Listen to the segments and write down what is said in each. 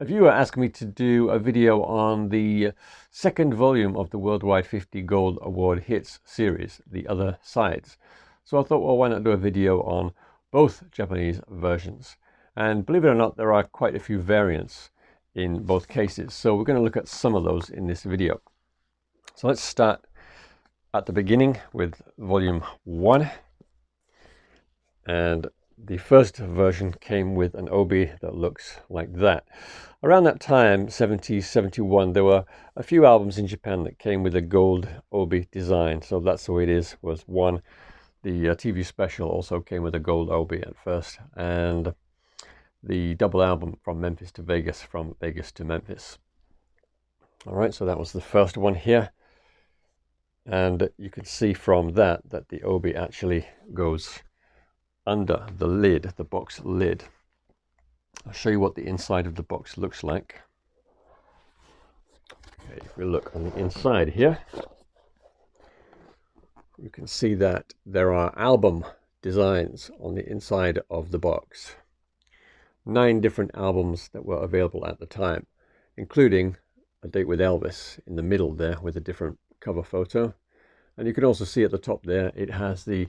A viewer asked me to do a video on the second volume of the Worldwide 50 Gold Award Hits series, The Other Sides. So I thought, well, why not do a video on both Japanese versions? And believe it or not, there are quite a few variants in both cases. So we're going to look at some of those in this video. So let's start at the beginning with volume 1. And the first version came with an obi that looks like that. Around that time, 70, 71, there were a few albums in Japan that came with a gold obi design. So That's the Way It Is was one. The TV special also came with a gold obi at first. And the double album From Memphis to Vegas, From Vegas to Memphis. All right, so that was the first one here. And you can see from that the obi actually goes under the lid, the box lid. I'll show you what the inside of the box looks like. Okay, if we look on the inside here, you can see that there are album designs on the inside of the box. 9 different albums that were available at the time, including A Date with Elvis in the middle there with a different cover photo. And you can also see at the top there, it has the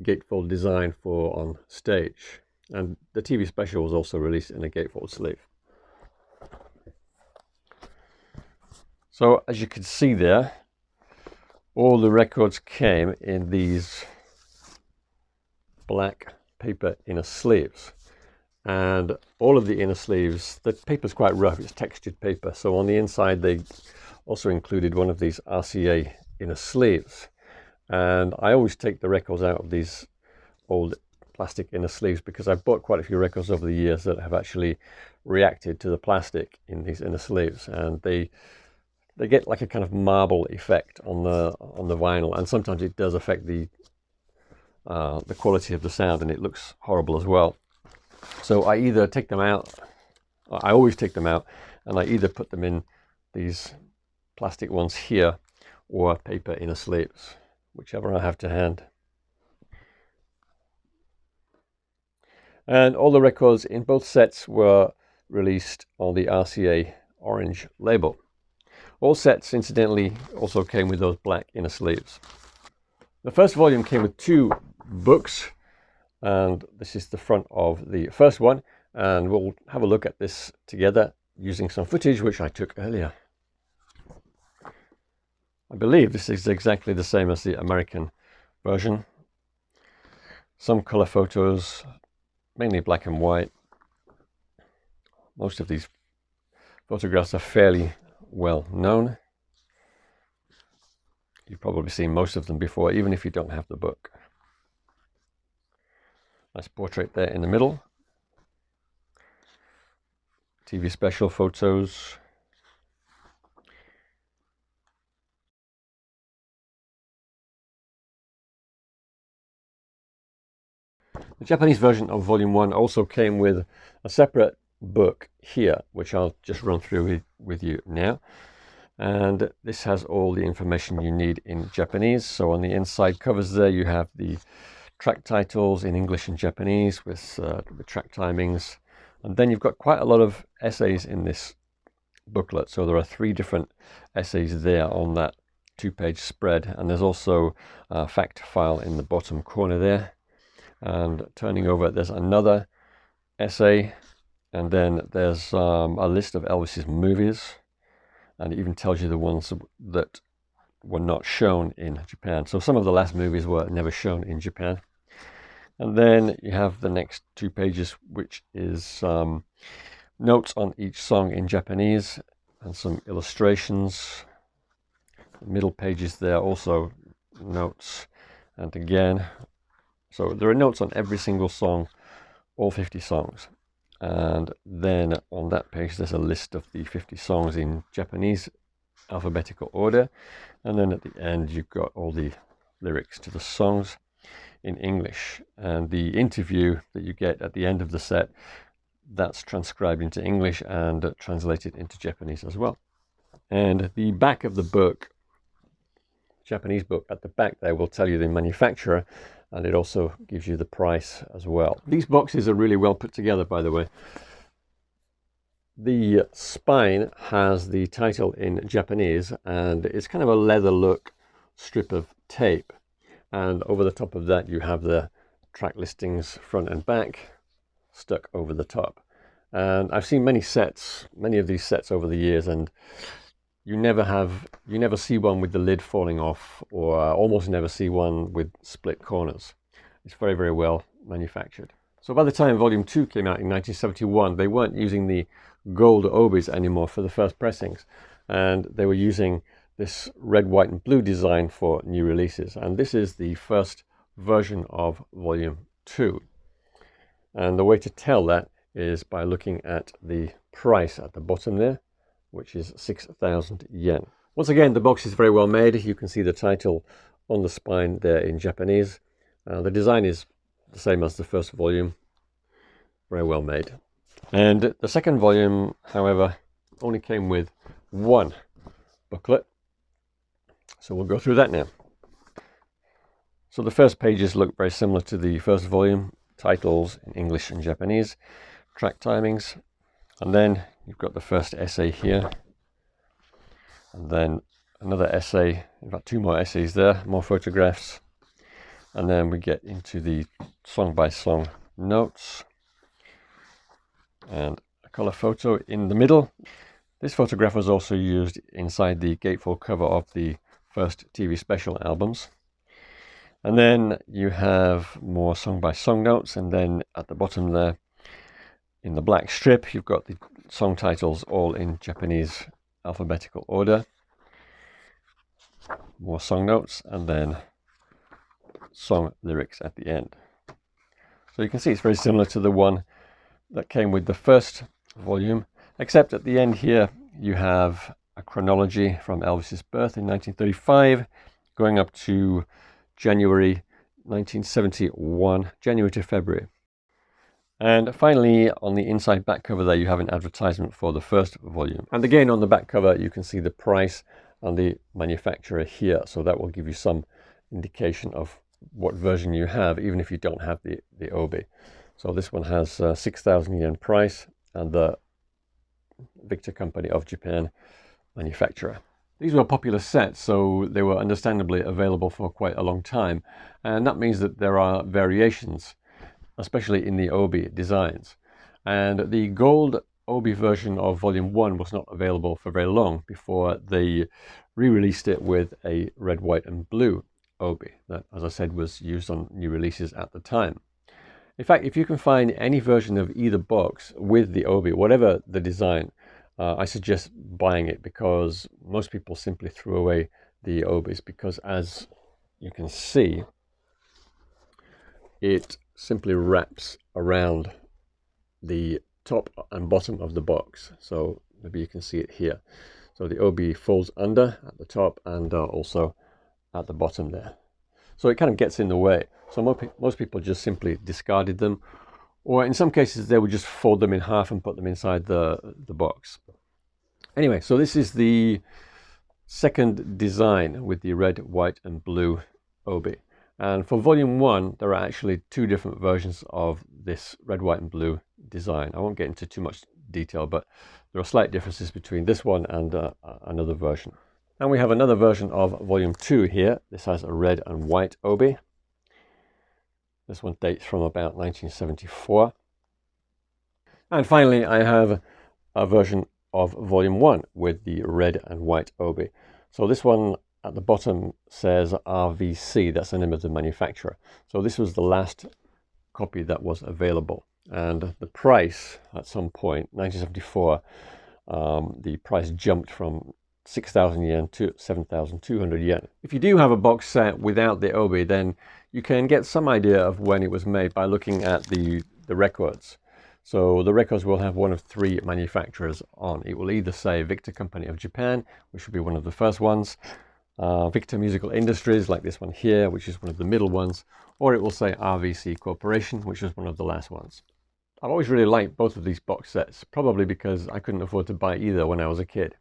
gatefold design for On Stage. And the TV special was also released in a gatefold sleeve. So as you can see there, all the records came in these black paper inner sleeves. And all of the inner sleeves, the paper's quite rough, it's textured paper. So on the inside, they also included one of these RCA inner sleeves. And I always take the records out of these old plastic inner sleeves because I've bought quite a few records over the years that have actually reacted to the plastic in these inner sleeves, and they get like a kind of marble effect on the vinyl, and sometimes it does affect the quality of the sound, and it looks horrible as well. So I either take them out, I always take them out, and I either put them in these plastic ones here or paper inner sleeves, whichever I have to hand. And all the records in both sets were released on the RCA orange label. All sets, incidentally, also came with those black inner sleeves. The first volume came with 2 books, and this is the front of the first one, and we'll have a look at this together using some footage which I took earlier. I believe this is exactly the same as the American version. Some color photos, mainly black and white. Most of these photographs are fairly well known. You've probably seen most of them before, even if you don't have the book. Nice portrait there in the middle. TV special photos. The Japanese version of Volume 1 also came with a separate book here, which I'll just run through with you now. And this has all the information you need in Japanese. So on the inside covers there, you have the track titles in English and Japanese with the track timings. And then you've got quite a lot of essays in this booklet. So there are 3 different essays there on that 2-page spread. And there's also a fact file in the bottom corner there. And turning over, there's another essay, and then there's a list of Elvis's movies, and it even tells you the ones that were not shown in Japan. So some of the last movies were never shown in Japan. And then you have the next 2 pages, which is notes on each song in Japanese and some illustrations. The middle pages there also notes, and again, so there are notes on every single song, all 50 songs. And then on that page, there's a list of the 50 songs in Japanese alphabetical order. And then at the end, you've got all the lyrics to the songs in English. And the interview that you get at the end of the set, that's transcribed into English and translated into Japanese as well. And the back of the book, Japanese book, at the back there will tell you the manufacturer, and it also gives you the price as well. These boxes are really well put together, by the way. The spine has the title in Japanese, and it's kind of a leather look strip of tape, and over the top of that you have the track listings front and back stuck over the top. And I've seen many of these sets over the years, and you never see one with the lid falling off, or almost never see one with split corners. It's very, very well manufactured. So by the time Volume 2 came out in 1971, they weren't using the gold obies anymore for the first pressings, and they were using this red, white and blue design for new releases. And this is the first version of Volume 2. And the way to tell that is by looking at the price at the bottom there, which is 6,000 yen. Once again, the box is very well made. You can see the title on the spine there in Japanese. The design is the same as the first volume, very well made. And the second volume, however, only came with one booklet, so we'll go through that now. So the first pages look very similar to the first volume, titles in English and Japanese, track timings, and then you've got the first essay here, and then another essay, in fact 2 more essays there, more photographs, and then we get into the song by song notes and a color photo in the middle. This photograph was also used inside the gatefold cover of the first TV special albums. And then you have more song by song notes, and then at the bottom there in the black strip you've got the song titles all in Japanese alphabetical order, more song notes, and then song lyrics at the end. So you can see it's very similar to the one that came with the first volume, except at the end here you have a chronology from Elvis's birth in 1935 going up to January 1971, January to February. And finally, on the inside back cover there, you have an advertisement for the first volume. And again, on the back cover, you can see the price and the manufacturer here. So that will give you some indication of what version you have, even if you don't have the obi. So this one has 6,000 yen price and the Victor Company of Japan manufacturer. These were popular sets, so they were understandably available for quite a long time. And that means that there are variations, especially in the obi designs. And the gold obi version of Volume 1 was not available for very long before they re-released it with a red, white and blue obi that, as I said, was used on new releases at the time. In fact, if you can find any version of either box with the obi, whatever the design, I suggest buying it, because most people simply threw away the obis, because as you can see, it simply wraps around the top and bottom of the box. So maybe you can see it here. So the obi folds under at the top and also at the bottom there. So it kind of gets in the way. So most people just simply discarded them, or in some cases they would just fold them in half and put them inside the box. Anyway, so this is the second design with the red, white and blue obi. And for Volume 1, there are actually 2 different versions of this red, white and blue design. I won't get into too much detail, but there are slight differences between this one and another version. And we have another version of Volume 2 here. This has a red and white obi. This one dates from about 1974. And finally, I have a version of Volume 1 with the red and white obi. So this one at the bottom says RVC, that's the name of the manufacturer. So this was the last copy that was available. And the price at some point, 1974, the price jumped from 6,000 yen to 7,200 yen. If you do have a box set without the obi, then you can get some idea of when it was made by looking at the records. So the records will have one of 3 manufacturers on. It will either say Victor Company of Japan, which will be one of the first ones, Victor Musical Industries, like this one here, which is one of the middle ones, or it will say RVC Corporation, which is one of the last ones. I've always really liked both of these box sets, probably because I couldn't afford to buy either when I was a kid.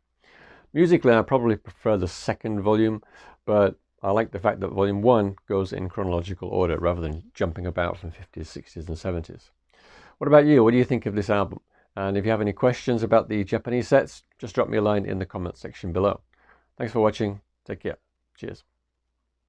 Musically, I probably prefer the second volume, but I like the fact that Volume 1 goes in chronological order rather than jumping about from 50s, 60s and 70s. What about you? What do you think of this album? And if you have any questions about the Japanese sets, just drop me a line in the comment section below. Thanks for watching. Take care. Cheers.